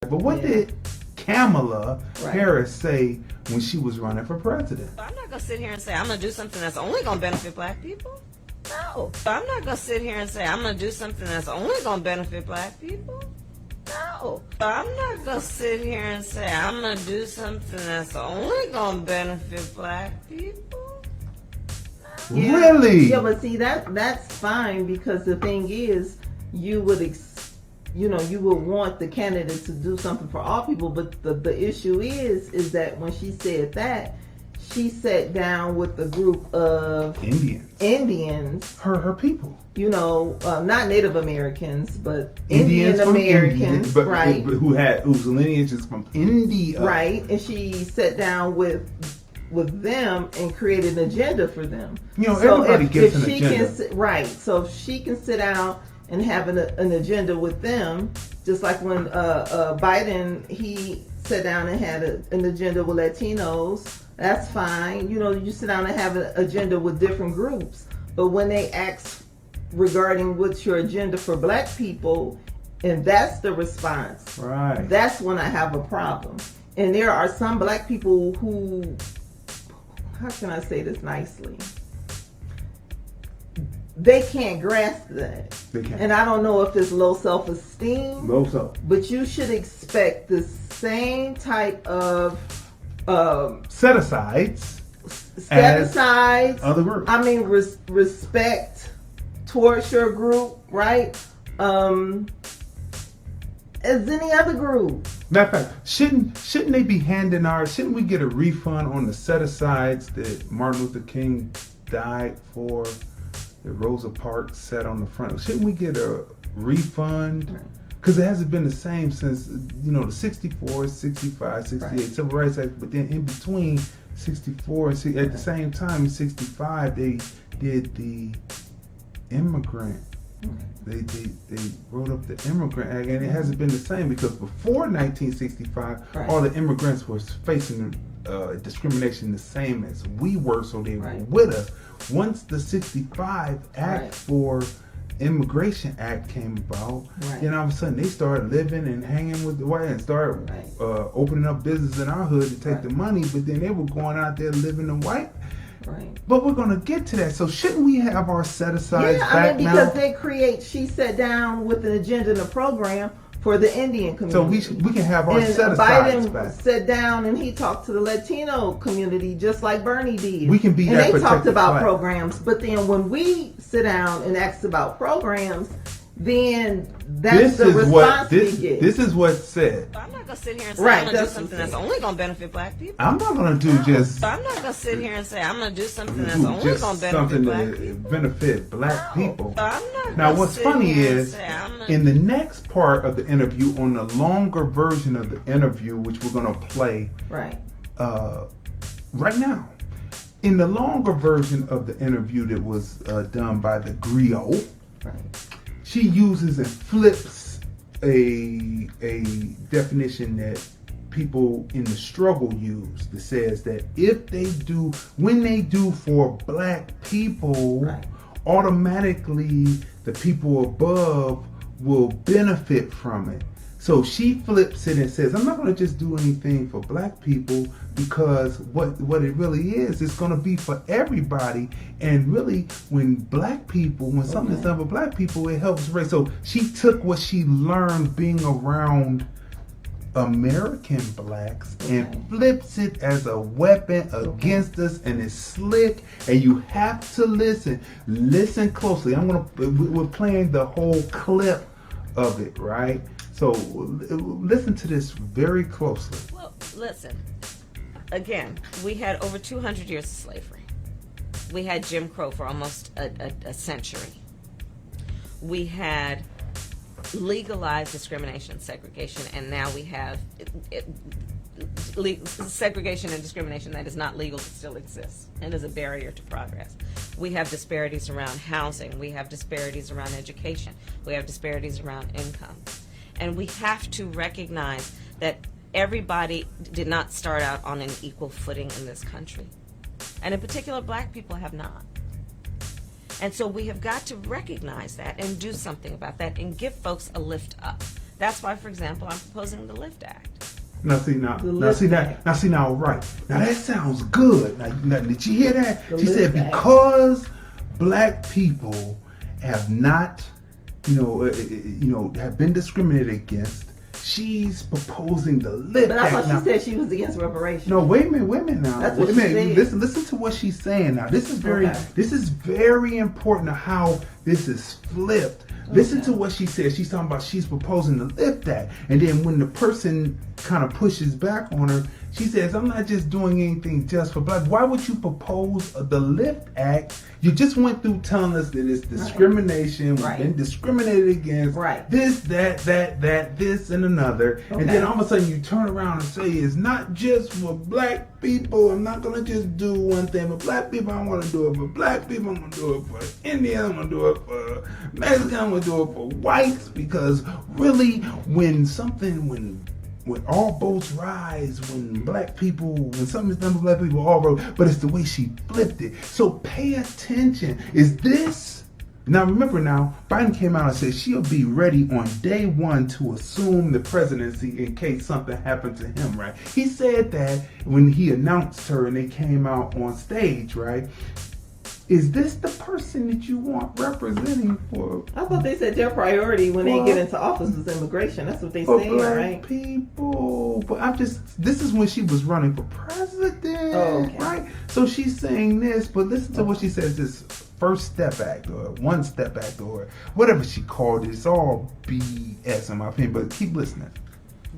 But what did Kamala Harris say when she was running for president? I'm not going to sit here and say I'm going to do something that's only going to benefit black people. No. I'm not going to sit here and say I'm going to do something that's only going to benefit black people. No. I'm not going to sit here and say I'm going to do something that's only going to benefit black people. No. Yeah. Really? Yeah, but see, that's fine, because the thing is, you would you would want the candidate to do something for all people, but the issue is that when she said that, she sat down with a group of Indians, her people. Not Native Americans, but Indians Indian Americans, but right? Whose lineage is from India, right? And she sat down with them and created an agenda for them. Everybody gets an agenda, right? So if she can sit down and have an agenda with them, just like when Biden, he sat down and had an agenda with Latinos. That's fine. You sit down and have an agenda with different groups. But when they ask regarding what's your agenda for black people, and that's the response, right? That's when I have a problem. And there are some black people who, how can I say this nicely? They can't grasp that. They can't. And I don't know if it's low self-esteem. Low self. But you should expect the same type of set-asides other groups. I mean, respect towards your group, right? As any other group. Matter of fact, shouldn't they be shouldn't we get a refund on the set-asides that Martin Luther King died for, that Rosa Parks sat on the front? Shouldn't we get a refund? Because it hasn't been the same since, the 64, 65, 68 Civil Rights Act, but then in between 64 and at the same time in 65, they did the immigrant. They wrote up the Immigrant Act, and it hasn't been the same, because before 1965, all the immigrants were facing discrimination the same as we were, so they were with us. Once the 65 Act for Immigration Act came about, then all of a sudden they started living and hanging with the white and started opening up business in our hood to take the money, but then they were going out there living the white. Right. But we're going to get to that. So shouldn't we have our set-asides back now? Because she sat down with an agenda and a program for the Indian community. So we can have our set-asides Biden back. sat down and he talked to the Latino community just like Bernie did. We can be and that they talked about class. programs. But then when we sit down and ask about programs, then that's the response we get. This is what's said. I'm not going to sit here and say I'm going to do something that's only going to benefit black people. I'm not going to do just... I'm not going to sit here and say I'm going to do something that's only going to benefit black people. Benefit black people. I'm not now, what's funny is, in the next part of the interview, on the longer version of the interview, which we're going to play right now, in the longer version of the interview that was done by the griot, she uses and flips a definition that people in the struggle use, that says that when they do for black people, automatically the people above will benefit from it. So she flips it and says, I'm not going to just do anything for black people, because what it really is, it's going to be for everybody. And really, when something's done for black people, it helps raise. So she took what she learned being around American blacks and flips it as a weapon against us, and it's slick, and you have to listen closely. We're playing the whole clip of it, right? So listen to this very closely. Well, listen. Again, we had over 200 years of slavery. We had Jim Crow for almost a century. We had legalized discrimination and segregation, and now we have segregation and discrimination that is not legal but still exists and is a barrier to progress. We have disparities around housing. We have disparities around education. We have disparities around income. And we have to recognize that everybody did not start out on an equal footing in this country. And in particular, black people have not. And so we have got to recognize that and do something about that and give folks a lift up. That's why, for example, I'm proposing the LIFT Act. Now, right. Now that sounds good. Now did you hear that? She said because black people have not, have been discriminated against. She's proposing the LIFT Act. But I thought she said she was against reparations. No, wait a minute now. That's what she said. Listen to what she's saying now. This is very important to how this is flipped. Listen to what she said. She's talking about she's proposing the LIFT Act. And then when the person kind of pushes back on her, she says, I'm not just doing anything just for black. Why would you propose the LIFT Act? You just went through telling us that it's discrimination. We've been discriminated against. This, that, this, and another. And then all of a sudden you turn around and say it's not just for black people. I'm not going to just do one thing for black people. I want to do it for black people. I'm going to do it for Indians. I'm going to do it for Mexicans. I'm going to do it for whites. Because really, when all boats rise, when something is done for black people, all roads, but it's the way she flipped it. So pay attention. Is this, now remember now, Biden came out and said she'll be ready on day one to assume the presidency in case something happened to him, right? He said that when he announced her and they came out on stage, right? Is this the person that you want representing for? I thought they said their priority when they get into office is immigration. That's what they say, right? People. But this is when she was running for president, right? So she's saying this, but listen to what she says, this First Step Act or One Step Act or whatever she called it. It's all BS in my opinion, but keep listening.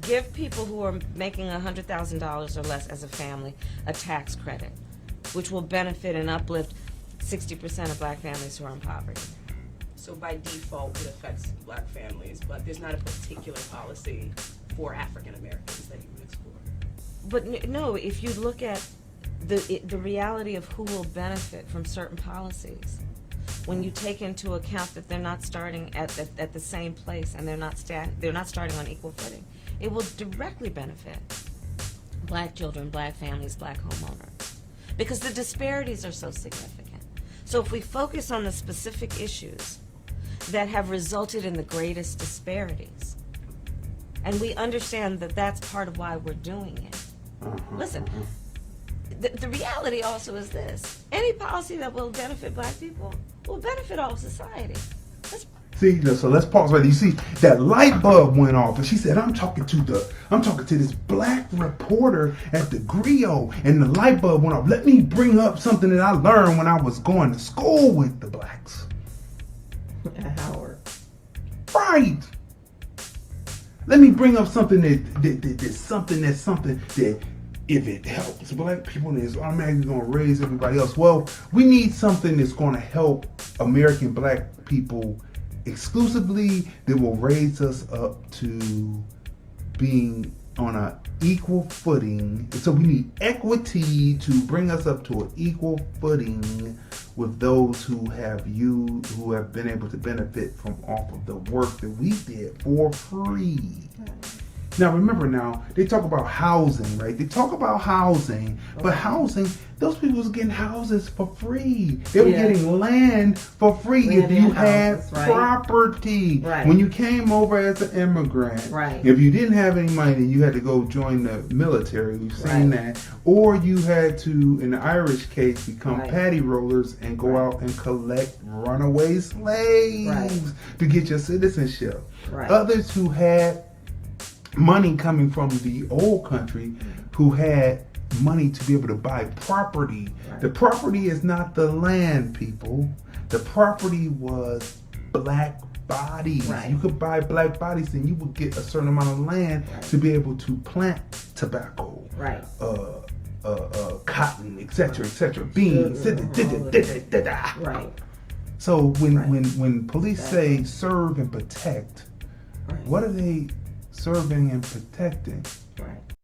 Give people who are making $100,000 or less as a family a tax credit, which will benefit and uplift 60% of black families who are in poverty. So by default, it affects black families, but there's not a particular policy for African Americans that you would explore. But no, if you look at the reality of who will benefit from certain policies, when you take into account that they're not starting at the same place and they're not starting on equal footing, it will directly benefit black children, black families, black homeowners, because the disparities are so significant. So if we focus on the specific issues that have resulted in the greatest disparities, and we understand that that's part of why we're doing it. Listen, the reality also is this: any policy that will benefit black people will benefit all of society. See, so let's pause right there. You see, that light bulb went off, and she said, I'm talking to this black reporter at the Griot, and the light bulb went off. Let me bring up something that I learned when I was going to school with the blacks. At Howard. Right. Let me bring up something that's something that if it helps black people, then it's automatically going to raise everybody else. Well, we need something that's going to help American black people exclusively, that will raise us up to being on an equal footing. So we need equity to bring us up to an equal footing with those who have been able to benefit from off of the work that we did for free. Now remember, they talk about housing, right? They talk about housing, but housing, those people was getting houses for free. They were getting land for free if you had property. Right. When you came over as an immigrant, if you didn't have any money, you had to go join the military. We've seen that. Or you had to, in the Irish case, become patty rollers and go out and collect runaway slaves to get your citizenship. Others who had money coming from the old country, who had money to be able to buy property. The property is not the land, people. The property was black bodies. You could buy black bodies and you would get a certain amount of land to be able to plant tobacco, cotton, etc., beans. So when police say serve and protect, what are they serving and protecting?